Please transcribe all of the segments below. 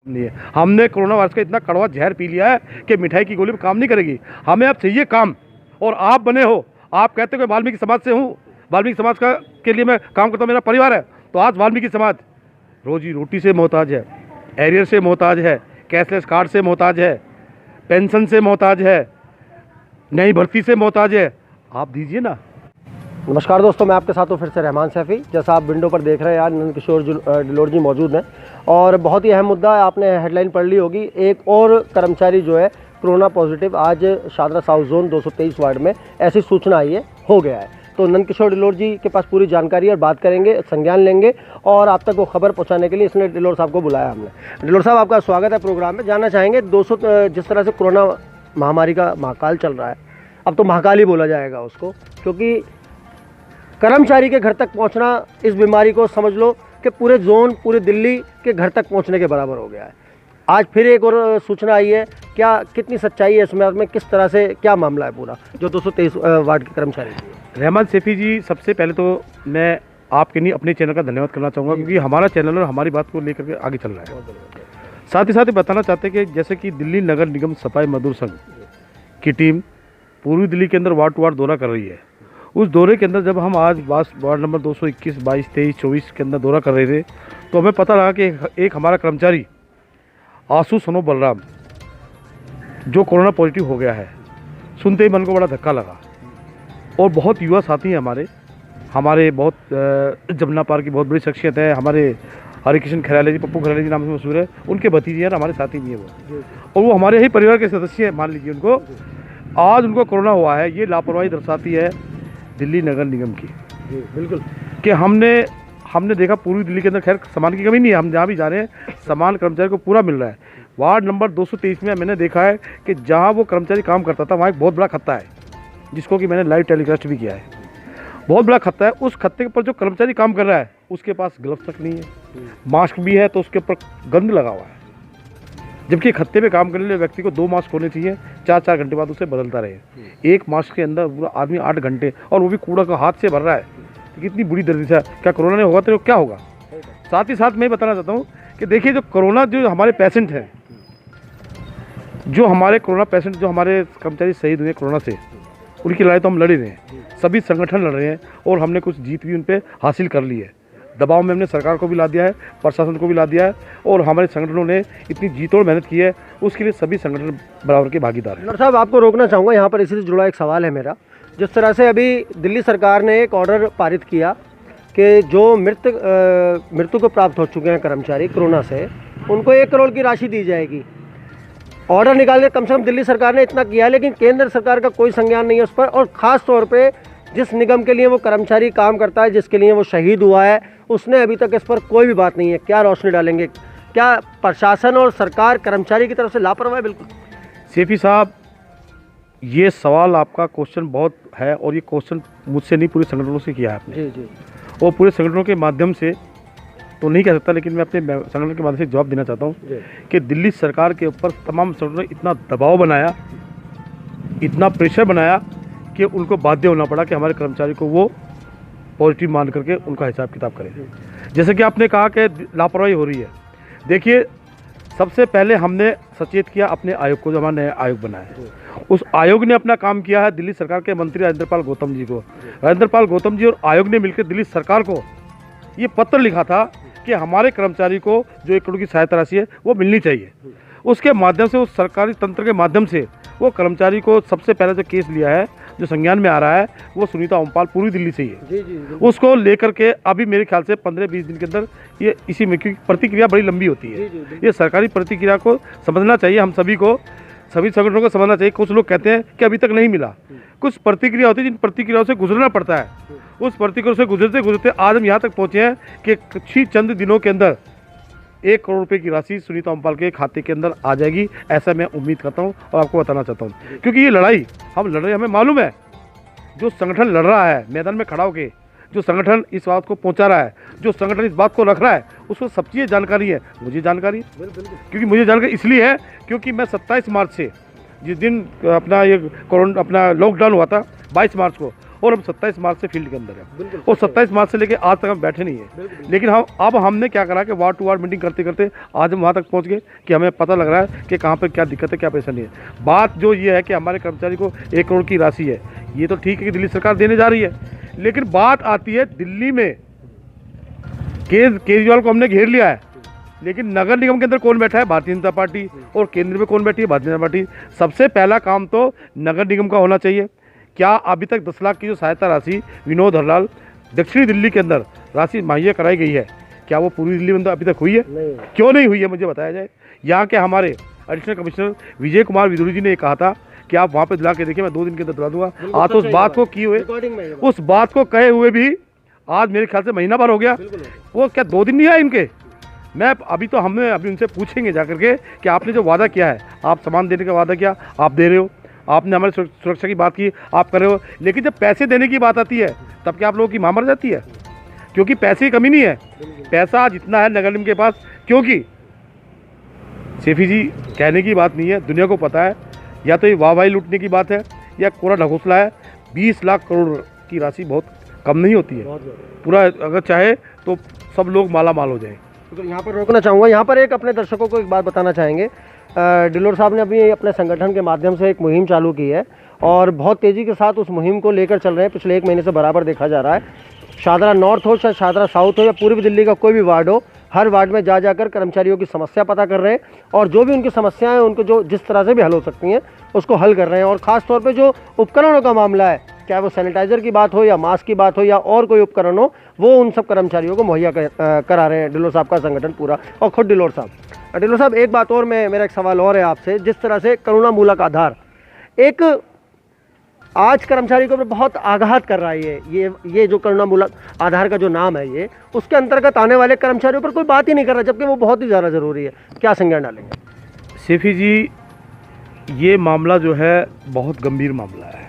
नहीं है। हमने कोरोना वायरस का इतना कड़वा जहर पी लिया है कि मिठाई की गोली में काम नहीं करेगी। हमें अब चाहिए काम, और आप बने हो। आप कहते हो कि वाल्मीकि समाज से हूँ, वाल्मीकि समाज का के लिए मैं काम करता हूँ, मेरा परिवार है। तो आज वाल्मीकि समाज रोजी रोटी से मोहताज है, एरियर से मोहताज है, कैशलेस कार्ड से मोहताज है, पेंशन से मोहताज है, नई भर्ती से मोहताज है। आप दीजिए ना। नमस्कार दोस्तों, मैं आपके साथ हूँ फिर से रहमान सैफ़ी। जैसा आप विंडो पर देख रहे हैं, आज नंद किशोर डिलोर जी मौजूद हैं और बहुत ही अहम मुद्दा है। आपने हेडलाइन पढ़ ली होगी, एक और कर्मचारी जो है कोरोना पॉजिटिव आज शादरा साउथ जोन 223 वार्ड में ऐसी सूचना आई है, हो गया है। तो नंद किशोर डिलोर जी के पास पूरी जानकारी और बात करेंगे, संज्ञान लेंगे और आप तक वो खबर पहुँचाने के लिए इसलिए डिलोर साहब को बुलाया हमने। डिलोर साहब, आपका स्वागत है प्रोग्राम में। जानना चाहेंगे 200 जिस तरह से कोरोना महामारी का महाकाल चल रहा है, अब तो महाकाल ही बोला जाएगा उसको, क्योंकि कर्मचारी के घर तक पहुंचना इस बीमारी को समझ लो कि पूरे जोन, पूरे दिल्ली के घर तक पहुंचने के बराबर हो गया है। आज फिर एक और सूचना आई है, क्या कितनी सच्चाई है इसमें, किस तरह से क्या मामला है पूरा जो 223 वार्ड के कर्मचारी? रहमान सैफ़ी जी, सबसे पहले तो मैं आपके नहीं अपने चैनल का धन्यवाद करना चाहूँगा, क्योंकि हमारा चैनल और हमारी बात को लेकर के आगे चल रहा है। साथ ही बताना चाहते हैं कि जैसे कि दिल्ली नगर निगम सफाई मजदूर संघ की टीम पूर्वी दिल्ली के अंदर वार्ड टू वार्ड दौरा कर रही है। उस दौरे के अंदर जब हम आज वार्ड नंबर 221, 22, 23, 24 के अंदर दौरा कर रहे थे, तो हमें पता लगा कि एक हमारा कर्मचारी आशु सनो बलराम जो कोरोना पॉजिटिव हो गया है। सुनते ही मन को बड़ा धक्का लगा। और बहुत युवा साथी हैं हमारे बहुत जमुना पार की बहुत बड़ी शख्सियत है, हमारे हरिकृष्ण खैराले जी, पप्पू खैराले जी नाम से मशहूर है, उनके भतीजे हैं, हमारे साथी भी हैं वो, और वो हमारे ही परिवार के सदस्य हैं, मान लीजिए उनको। आज उनको कोरोना हुआ है। ये लापरवाही दर्शाती है दिल्ली नगर निगम की। बिल्कुल, कि हमने देखा पूर्वी दिल्ली के अंदर खैर सामान की कमी नहीं है, हम जहाँ भी जा रहे हैं सामान कर्मचारी को पूरा मिल रहा है। वार्ड नंबर 223 में मैंने देखा है कि जहाँ वो कर्मचारी काम करता था वहाँ एक बहुत बड़ा खत्ता है, जिसको कि मैंने लाइव टेलीकास्ट भी किया है। बहुत बड़ा खत्ता है। उस खत्ते पर जो कर्मचारी काम कर रहा है उसके पास ग्लव्स तक नहीं है, मास्क भी है तो उसके ऊपर गंद लगा हुआ है, जबकि खत्ते पे काम करने वाले व्यक्ति को 2 मास्क होने चाहिए, 4-4 घंटे बाद उसे बदलता रहे। एक मास्क के अंदर पूरा आदमी 8 घंटे, और वो भी कूड़ा का हाथ से भर रहा है। तो कितनी बुरी दर्द है। क्या कोरोना नहीं होगा तो क्या होगा? साथ ही साथ मैं बताना चाहता हूँ कि देखिए, जो कोरोना जो हमारे पेशेंट हैं, जो हमारे कोरोना पेशेंट, जो हमारे कर्मचारी शहीद हुए कोरोना से, उनकी लड़ाई तो हम लड़ ही रहे हैं, सभी संगठन लड़ रहे हैं, और हमने कुछ जीत भी उन पर हासिल कर ली है। दबाव में हमने सरकार को भी ला दिया है, प्रशासन को भी ला दिया है, और हमारे संगठनों ने इतनी जीतोड़ मेहनत की है, उसके लिए सभी संगठन बराबर के भागीदार हैं। डिलोर साहब, आपको रोकना चाहूँगा यहाँ पर, इसी से जुड़ा एक सवाल है मेरा। जिस तरह से अभी दिल्ली सरकार ने एक ऑर्डर पारित किया कि जो मृत्यु को प्राप्त हो चुके हैं कर्मचारी कोरोना से, उनको 1 करोड़ की राशि दी जाएगी। ऑर्डर निकाल के कम से कम दिल्ली सरकार ने इतना किया, लेकिन केंद्र सरकार का कोई संज्ञान नहीं है उस पर। और ख़ास तौर पे जिस निगम के लिए वो कर्मचारी काम करता है, जिसके लिए वो शहीद हुआ है, उसने अभी तक इस पर कोई भी बात नहीं है। क्या रोशनी डालेंगे? क्या प्रशासन और सरकार कर्मचारी की तरफ से लापरवाही? बिल्कुल सैफ़ी साहब, ये सवाल आपका क्वेश्चन बहुत है, और ये क्वेश्चन मुझसे नहीं, पूरे संगठनों से किया है आपने। जी जी। और पूरे संगठनों के माध्यम से तो नहीं कह सकता, लेकिन मैं अपने संगठन के माध्यम से जवाब देना चाहता हूँ कि दिल्ली सरकार के ऊपर तमाम संगठनों ने इतना दबाव बनाया, इतना प्रेशर बनाया कि उनको बाध्य होना पड़ा कि हमारे कर्मचारी को वो पॉजिटिव मान करके उनका हिसाब किताब करें। जैसे कि आपने कहा कि लापरवाही हो रही है। देखिए, सबसे पहले हमने सचेत किया अपने आयोग को, जो हमारा नया आयोग बना है। उस आयोग ने अपना काम किया है दिल्ली सरकार के मंत्री राजेंद्र पाल गौतम जी को। राजेंद्र पाल गौतम जी और आयोग ने मिलकर दिल्ली सरकार को ये पत्र लिखा था कि हमारे कर्मचारी को जो 1 करोड़ की सहायता राशि है वो मिलनी चाहिए। उसके माध्यम से, उस सरकारी तंत्र के माध्यम से वो कर्मचारी को सबसे पहले जो केस लिया है, जो संज्ञान में आ रहा है, वो सुनीता ओमपाल पूर्वी दिल्ली से ही है। जी जी। उसको लेकर के अभी मेरे ख्याल से 15-20 दिन के अंदर ये इसी में, क्योंकि प्रतिक्रिया बड़ी लंबी होती है, ये सरकारी प्रतिक्रिया को समझना चाहिए। हम सभी को, सभी संगठनों को समझना चाहिए। कुछ लोग कहते हैं कि अभी तक नहीं मिला, कुछ प्रतिक्रिया होती है जिन प्रतिक्रियाओं से गुजरना पड़ता है। उस प्रतिक्रिया से गुजरते गुजरते आज हम यहाँ तक पहुँचे हैं कि कुछ ही चंद दिनों के अंदर 1 करोड़ रुपए की राशि सुनीता ओमपाल के खाते के अंदर आ जाएगी, ऐसा मैं उम्मीद करता हूँ और आपको बताना चाहता हूँ। क्योंकि ये लड़ाई हम लड़ रहे हैं, हमें मालूम है जो संगठन लड़ रहा है मैदान में खड़ा होकर, जो संगठन इस बात को पहुंचा रहा है, जो संगठन इस बात को रख रहा है, उसको सब चीज़ें जानकारी है। मुझे जानकारी है, क्योंकि मुझे जानकारी इसलिए है क्योंकि मैं 27 मार्च से, जिस दिन अपना ये कोरोना अपना लॉकडाउन हुआ था 22 मार्च को, और हम 27 मार्च से फील्ड के अंदर हैं और 27 मार्च से लेकर आज तक हम बैठे नहीं हैं। लेकिन हमने क्या करा कि वार्ड टू वार्ड मीटिंग करते करते आज हम वहाँ तक पहुँच गए कि हमें पता लग रहा है कि कहाँ पर क्या दिक्कत है, क्या परेशानी है। बात जो ये है कि हमारे कर्मचारी को 1 करोड़ की राशि है, ये तो ठीक है कि दिल्ली सरकार देने जा रही है, लेकिन बात आती है दिल्ली में केजरीवाल को हमने घेर लिया है, लेकिन नगर निगम के अंदर कौन बैठा है? भारतीय जनता पार्टी। और केंद्र में कौन बैठी है? भारतीय जनता पार्टी। सबसे पहला काम तो नगर निगम का होना चाहिए। क्या अभी तक 10 लाख की जो सहायता राशि विनोद हरलाल दक्षिणी दिल्ली के अंदर राशि मुहैया कराई गई है, क्या वो पूरी दिल्ली में अभी तक हुई है? नहीं। क्यों नहीं हुई है, मुझे बताया जाए। यहाँ के हमारे एडिशनल कमिश्नर विजय कुमार विदुरी जी ने कहा था कि आप वहाँ पे दिला के देखिए, मैं 2 दिन के अंदर दिला दूंगा। आज तो उस बात को किए हुए, उस बात को कहे हुए भी आज मेरे ख्याल से महीना भर हो गया। वो क्या 2 दिन नहीं आए इनके? मैं अभी उनसे पूछेंगे जाकर के कि आपने जो वादा किया है, आप सामान देने का वादा किया, आप दे रहे हो, आपने हमारी सुरक्षा की बात की, आप कर रहे हो, लेकिन जब पैसे देने की बात आती है तब क्या आप लोगों की मां मर जाती है? क्योंकि पैसे की कमी नहीं है, पैसा जितना है नगर निगम के पास। क्योंकि सेफी जी कहने की बात नहीं है, दुनिया को पता है, या तो ये वाहवाही लूटने की बात है या कोरा ढकोसला है। 20 लाख करोड़ की राशि बहुत कम नहीं होती है। पूरा अगर चाहे तो सब लोग माला माल हो जाए। तो यहाँ पर रोकना चाहूँगा, यहाँ पर एक अपने दर्शकों को एक बात बताना चाहेंगे। डिलोर साहब ने अभी अपने संगठन के माध्यम से एक मुहिम चालू की है और बहुत तेज़ी के साथ उस मुहिम को लेकर चल रहे हैं। पिछले 1 महीने से बराबर देखा जा रहा है, शादरा नॉर्थ हो, चाहे शादरा साउथ हो या पूर्वी दिल्ली का कोई भी वार्ड हो, हर वार्ड में जा जाकर कर्मचारियों की समस्या पता कर रहे हैं और जो भी उनकी समस्याएं हैं उनको जो जिस तरह से भी हल हो सकती हैं उसको हल कर रहे हैं। और ख़ास तौर पे जो उपकरणों का मामला है, चाहे वो सैनिटाइज़र की बात हो या मास्क की बात हो या और कोई उपकरण हो, वो उन सब कर्मचारियों को मुहैया करा रहे हैं डिलोर साहब का संगठन पूरा और खुद डिलोर साहब। एक बात और, मेरा एक सवाल और है आपसे। जिस तरह से करुणामूलक आधार एक आज कर्मचारी को बहुत आघात कर रहा है, ये जो करुणामूलक आधार का जो नाम है, ये उसके अंतर्गत आने वाले कर्मचारियों पर कोई बात ही नहीं कर रहा, जबकि वो बहुत ही ज़्यादा ज़रूरी है। क्या संज्ञान डालेंगे? सेफी जी, ये मामला जो है बहुत गंभीर मामला है।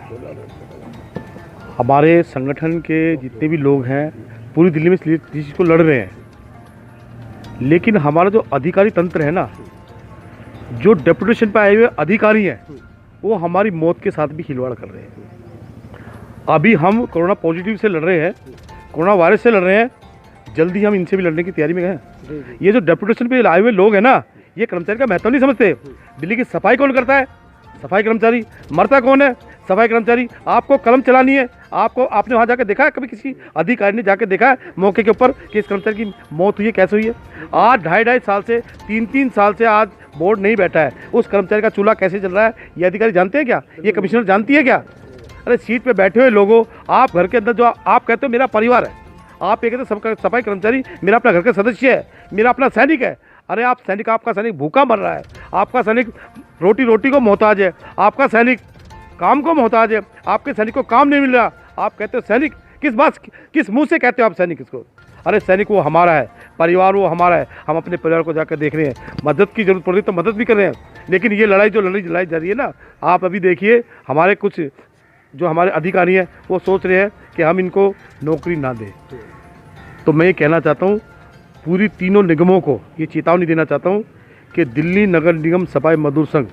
हमारे संगठन के जितने भी लोग हैं पूरी दिल्ली में इस चीज़ को लड़ रहे हैं, लेकिन हमारा जो अधिकारी तंत्र है ना, जो डेपुटेशन पर आए हुए अधिकारी हैं, वो हमारी मौत के साथ भी खिलवाड़ कर रहे हैं। अभी हम कोरोना पॉजिटिव से लड़ रहे हैं, कोरोना वायरस से लड़ रहे हैं, जल्दी हम इनसे भी लड़ने की तैयारी में हैं। ये जो डेपुटेशन पे आए हुए लोग हैं ना, ये कर्मचारी का महत्व नहीं समझते। दिल्ली की सफाई कौन करता है? सफाई कर्मचारी। मरता कौन है? सफाई कर्मचारी। आपको कलम चलानी है, आपने वहाँ जाकर देखा है कभी किसी अधिकारी ने जाकर देखा है मौके के ऊपर कि इस कर्मचारी की मौत हुई है, कैसे हुई है? आज 2.5 साल से 3 साल से आज बोर्ड नहीं बैठा है, उस कर्मचारी का चूल्हा कैसे चल रहा है ये अधिकारी जानते हैं क्या? ये कमिश्नर जानती है क्या? अरे सीट पे बैठे हुए लोगों, आप घर के अंदर जो आप कहते हो मेरा परिवार है, आप ये कहते हो सफाई कर्मचारी मेरा अपना घर का सदस्य है, मेरा अपना सैनिक है। अरे आप सैनिक, आपका सैनिक भूखा मर रहा है, आपका सैनिक रोटी को मोहताज है, आपका सैनिक काम को मोहताज है, आपके सैनिक को काम नहीं मिल रहा, आप कहते हो सैनिक। किस मुंह से कहते हो आप सैनिक इसको? अरे सैनिक वो हमारा है, परिवार वो हमारा है। हम अपने परिवार को जाकर देख रहे हैं, मदद की जरूरत पड़ रही तो मदद भी कर रहे हैं, लेकिन ये लड़ाई जा रही है ना, आप अभी देखिए हमारे कुछ जो हमारे अधिकारी हैं वो सोच रहे हैं कि हम इनको नौकरी ना दें। तो मैं ये कहना चाहता हूँ पूरी तीनों निगमों को ये चेतावनी देना चाहता हूँ कि दिल्ली नगर निगम सफाई मजदूर संघ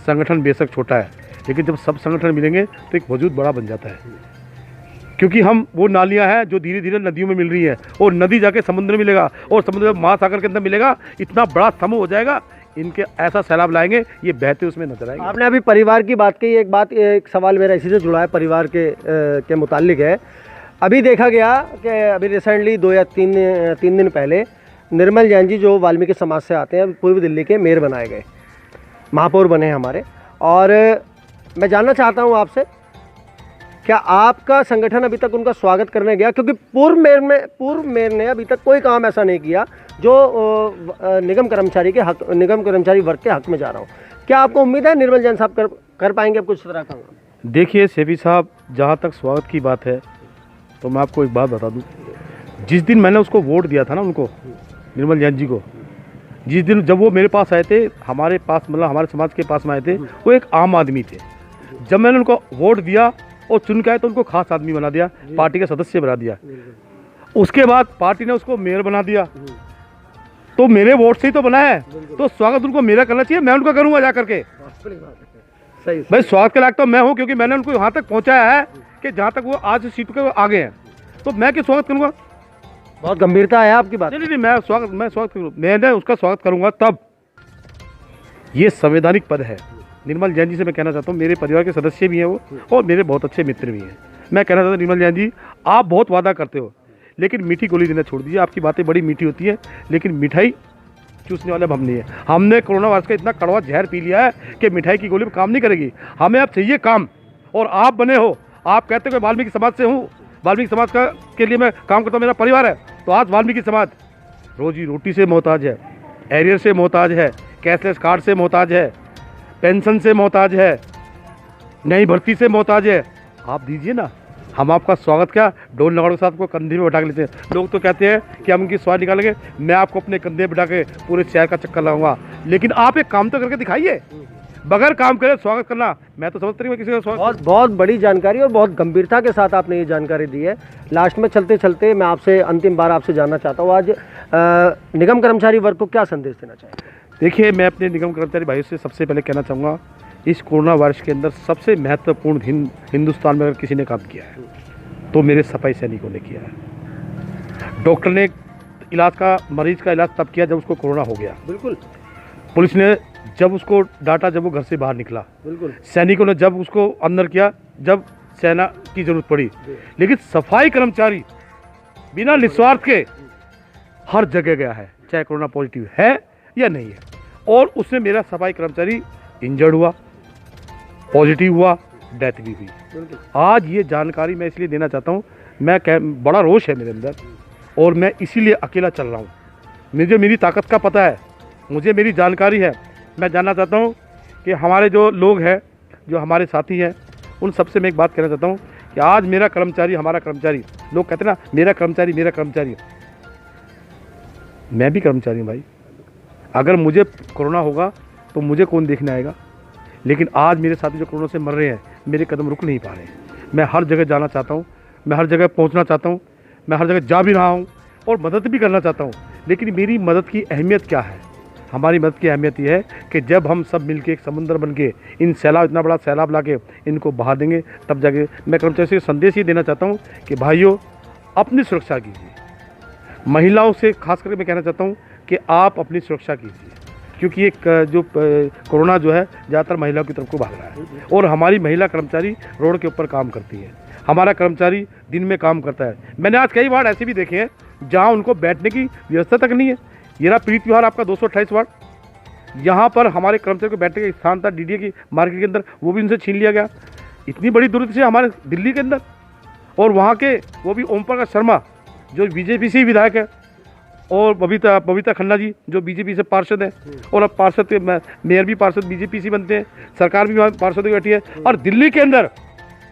संगठन बेशक छोटा है, लेकिन जब सब संगठन मिलेंगे तो एक वजूद बड़ा बन जाता है। क्योंकि हम वो नालियां हैं जो धीरे धीरे नदियों में मिल रही हैं, और नदी जाके समुद्र में मिलेगा, और समुद्र महासागर के अंदर मिलेगा, इतना बड़ा समूह हो जाएगा, इनके ऐसा सैलाब लाएंगे ये बहते उसमें नजर आएंगे। आपने अभी परिवार की बात की, एक सवाल मेरा इसी से जुड़ा है, परिवार के मुताल्लिक है। अभी देखा गया कि अभी रिसेंटली 2 या 3 दिन पहले निर्मल जैन जी जो वाल्मीकि समाज से आते हैं, पूर्वी दिल्ली के मेयर बनाए गए, महापौर बने हमारे। और मैं जानना चाहता हूं आपसे, क्या आपका संगठन अभी तक उनका स्वागत करने गया? क्योंकि पूर्व मेयर ने अभी तक कोई काम ऐसा नहीं किया जो निगम कर्मचारी वर्ग के हक में जा रहा हो। क्या आपको उम्मीद है निर्मल जैन साहब कर पाएंगे अब कुछ तरह का? देखिए सेफी साहब, जहाँ तक स्वागत की बात है तो मैं आपको एक बात बता दूं, जिस दिन मैंने उसको वोट दिया था ना, उनको निर्मल जैन जी को, जिस दिन जब वो मेरे पास आए थे, हमारे पास मतलब हमारे समाज के पास में आए थे, वो एक आम आदमी थे। जब मैंने उनको वोट दिया और चुन के आए तो उनको खास आदमी बना दिया, पार्टी का सदस्य बना दिया। उसके बाद पार्टी ने उसको मेयर बना दिया, तो मेरे वोट से ही तो बना है, तो स्वागत उनको मेरा करना चाहिए, मैं उनका करूँगा जा करके। सही भाई स्वागत के लायक तो मैं हूँ, क्योंकि मैंने उनको यहाँ तक पहुँचाया है कि जहाँ तक वो आज सीट के आगे हैं, तो मैं क्यों स्वागत करूँगा? बहुत गंभीरता है आपकी बात। नहीं, मैं स्वागत करूँ, मैंने उसका स्वागत करूँगा तब। ये संवैधानिक पद है। निर्मल जैन जी से मैं कहना चाहता हूँ, मेरे परिवार के सदस्य भी हैं वो, और मेरे बहुत अच्छे मित्र भी हैं। मैं कहना चाहता हूँ निर्मल जैन जी, आप बहुत वादा करते हो, लेकिन मीठी गोली देना छोड़ दीजिए। आपकी बातें बड़ी मीठी होती है, लेकिन मिठाई चूसने वाले हम नहीं है। हमने कोरोना वायरस का इतना कड़वा जहर पी लिया है कि मिठाई की गोली में काम नहीं करेगी। हमें अब चाहिए काम, और आप बने हो। आप कहते हो कि वाल्मीकि समाज से हूँ, वाल्मीकि समाज का के लिए मैं काम करता हूँ, मेरा परिवार है। तो आज वाल्मीकि समाज रोजी रोटी से मोहताज है, एरियर से मोहताज है, कैशलेस कार्ड से मोहताज है, पेंशन से मोहताज है, नई भर्ती से मोहताज है। आप दीजिए ना, हम आपका स्वागत क्या ढोल नगाड़ों के साथ को कंधे में बैठा के लेते हैं। लोग तो कहते हैं कि हम उनकी स्वाद निकालेंगे, मैं आपको अपने कंधे बैठा के पूरे शहर का चक्कर लगाऊंगा, लेकिन आप एक काम तो करके दिखाइए। बगैर काम करे स्वागत करना, मैं तो समझता नहीं किसी का स्वागत। बहुत बड़ी जानकारी और बहुत गंभीरता के साथ आपने ये जानकारी दी है। लास्ट में चलते चलते मैं आपसे अंतिम बार आपसे जानना चाहता हूँ, आज निगम कर्मचारी वर्ग को क्या संदेश देना चाहिए? देखिए, मैं अपने निगम कर्मचारी भाइयों से सबसे पहले कहना चाहूँगा, इस कोरोना वायरस के अंदर सबसे महत्वपूर्ण हिंदुस्तान में अगर किसी ने काम किया है तो मेरे सफाई सैनिकों ने किया है। डॉक्टर ने मरीज का इलाज तब किया जब उसको कोरोना हो गया। बिल्कुल। पुलिस ने जब उसको डांटा जब वो घर से बाहर निकला। बिल्कुल। सैनिकों ने जब उसको अंदर किया जब सेना की जरूरत पड़ी। लेकिन सफाई कर्मचारी बिना निस्वार्थ के हर जगह गया है, चाहे कोरोना पॉजिटिव है या नहीं है, और उससे मेरा सफाई कर्मचारी इंजर्ड हुआ, पॉजिटिव हुआ, डेथ भी हुई। आज ये जानकारी मैं इसलिए देना चाहता हूँ, बड़ा रोष है मेरे अंदर, और मैं इसीलिए अकेला चल रहा हूँ। मुझे मेरी ताकत का पता है, मुझे मेरी जानकारी है। मैं जानना चाहता हूँ कि हमारे जो लोग हैं, जो हमारे साथी हैं, उन सबसे मैं एक बात कहना चाहता हूँ कि आज मेरा कर्मचारी, हमारा कर्मचारी, लोग कहते हैं ना मेरा कर्मचारी, मैं भी कर्मचारी हूँ भाई। अगर मुझे कोरोना होगा तो मुझे कौन देखने आएगा? लेकिन आज मेरे साथी जो कोरोना से मर रहे हैं, मेरे कदम रुक नहीं पा रहे हैं। मैं हर जगह जाना चाहता हूँ, मैं हर जगह पहुँचना चाहता हूँ, मैं हर जगह जा भी रहा हूँ और मदद भी करना चाहता हूँ। लेकिन मेरी मदद की अहमियत क्या है? हमारी मदद की अहमियत ये है कि जब हम सब मिलके एक समुद्र बन के इन इतना बड़ा सैलाब ला के इनको बहा देंगे, तब जाके मैं कर्मचारी से संदेश ये देना चाहता हूँ कि भाइयों, अपनी सुरक्षा कीजिए। महिलाओं से खास करके मैं कहना चाहता हूँ कि आप अपनी सुरक्षा कीजिए, क्योंकि एक जो कोरोना जो है ज़्यादातर महिलाओं की तरफ को भाग रहा है, और हमारी महिला कर्मचारी रोड के ऊपर काम करती है, हमारा कर्मचारी दिन में काम करता है। मैंने आज कई वार्ड ऐसे भी देखे हैं जहाँ उनको बैठने की व्यवस्था तक नहीं है। ये रहा पीड़ित विहार आपका 228 वार्ड, यहाँ पर हमारे कर्मचारी को बैठने का स्थान था डीडीए की मार्केट के अंदर, वो भी उनसे छीन लिया गया। इतनी बड़ी दूरी से हमारे दिल्ली के अंदर, और वहाँ के वो भी ओम प्रकाश शर्मा जो बीजेपी से विधायक है, और बबीता खन्ना जी जो बीजेपी से पार्षद हैं, और अब पार्षद मेयर भी पार्षद बीजेपी से बनते हैं, सरकार भी वहाँ पार्षद की बैठी है। और दिल्ली के अंदर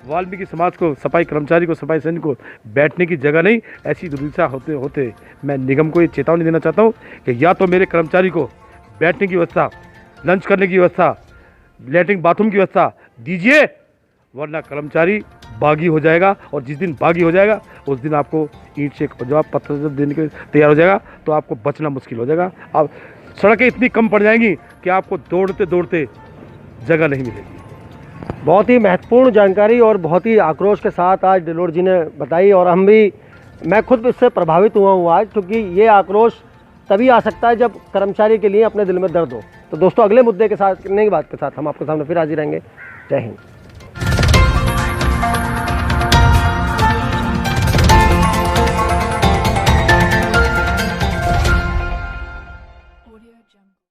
वाल्मीकि समाज को, सफाई कर्मचारी को, सफाई सैनिक को बैठने की जगह नहीं। ऐसी दुर्दशा होते होते मैं निगम को ये चेतावनी देना चाहता हूँ कि या तो मेरे कर्मचारी को बैठने की व्यवस्था, लंच करने की व्यवस्था, लैट्रिन बाथरूम की व्यवस्था दीजिए, वरना कर्मचारी बागी हो जाएगा। और जिस दिन बागी हो जाएगा उस दिन आपको ईंट से जवाब पत्थर जब देने के तैयार हो जाएगा तो आपको बचना मुश्किल हो जाएगा। अब सड़कें इतनी कम पड़ जाएंगी कि आपको दौड़ते दौड़ते जगह नहीं मिलेगी। बहुत ही महत्वपूर्ण जानकारी और बहुत ही आक्रोश के साथ आज डिलोर जी ने बताई, और मैं खुद इससे प्रभावित हुआ हूँ आज, क्योंकि ये आक्रोश तभी आ सकता है जब कर्मचारी के लिए अपने दिल में दर्द हो। तो दोस्तों, अगले मुद्दे के साथ, नई बात के साथ हम आपके सामने फिर हाजिर रहेंगे। जय हिंद।